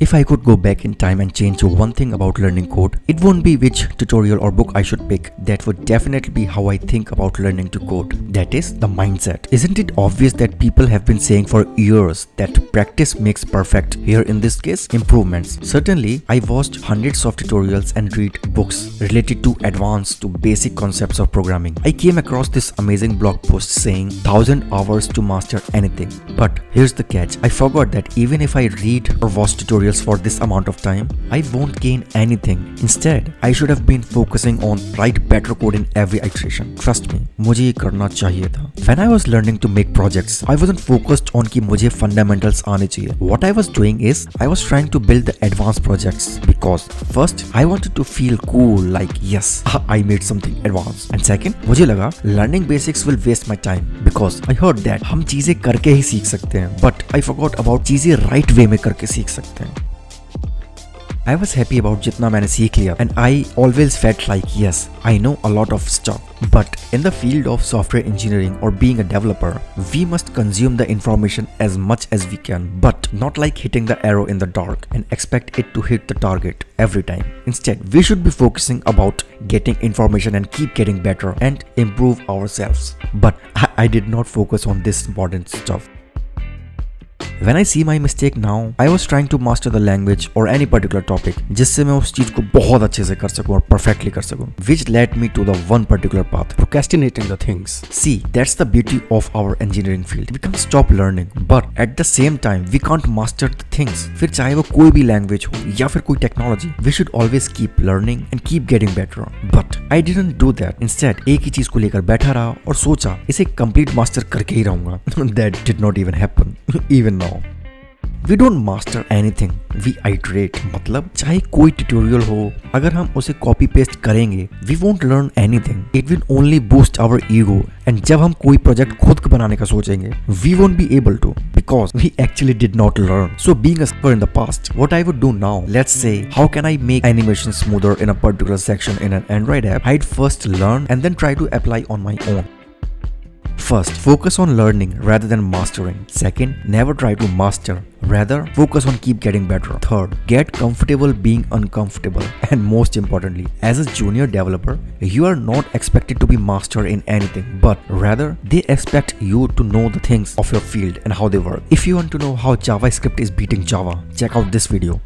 If I could go back in time and change one thing about learning code, it won't be which tutorial or book I should pick. That would definitely be how I think about learning to code. That is the mindset. Isn't it obvious that people have been saying for years that practice makes perfect? Here in this case, improvements. Certainly, I watched hundreds of tutorials and read books related to advanced to basic concepts of programming. I came across this amazing blog post saying 1000 hours to master anything. But here's the catch. I forgot that even if I read or watch tutorials for this amount of time, I won't gain anything. Instead, I should have been focusing on write better code in every iteration. Trust me, मुझे ये करना चाहिए था. When I was learning to make projects, I wasn't focused on कि मुझे fundamentals आने चाहिए. What I was doing is, I was trying to build the advanced projects because first, I wanted to feel cool, like yes, I made something advanced. And second, मुझे लगा learning basics will waste my time because I heard that हम चीजें करके ही सीख सकते हैं. But I forgot about चीजें right way में करके सीख सकते हैं. I was happy about जितना मैंने सीख लिया and I always felt like yes, I know a lot of stuff. But in the field of software engineering or being a developer, we must consume the information as much as we can, but not like hitting the arrow in the dark and expect it to hit the target every time. Instead, we should be focusing about getting information and keep getting better and improve ourselves. But I did not focus on this important stuff. When I see my mistake now, I was trying to master the language or any particular topic जिससे मैं उस चीज को बहुत अच्छे से कर सकूं और perfectly कर सकूं, which led me to the one particular path, procrastinating the things. See, that's the beauty of our engineering field. We can't stop learning, but at the same time, we can't master the things. फिर चाहे वो कोई भी language हो या फिर कोई technology, we should always keep learning and keep getting better. But I didn't do that. Instead, एक ही चीज को लेकर बैठा रहा और सोचा इसे complete master करके ही रहूंगा. That did not even happen, even now. We don't master anything, we iterate. मतलब चाहे कोई ट्यूटोरियल हो, अगर हम उसे कॉपी पेस्ट करेंगे, we won't learn anything. It will only boost our ego. And जब हम कोई प्रोजेक्ट खुद बनाने का सोचेंगे, we won't be able to because we actually did not learn. So being a expert in the past, what I would do now, let's say, how can I make animation smoother in a particular section in an Android app? I'd first learn and then try to apply on my own. First, focus on learning rather than mastering. Second, never try to master. Rather, focus on keep getting better. Third, get comfortable being uncomfortable. And most importantly, as a junior developer, you are not expected to be master in anything, but rather they expect you to know the things of your field and how they work. If you want to know how JavaScript is beating Java, check out this video.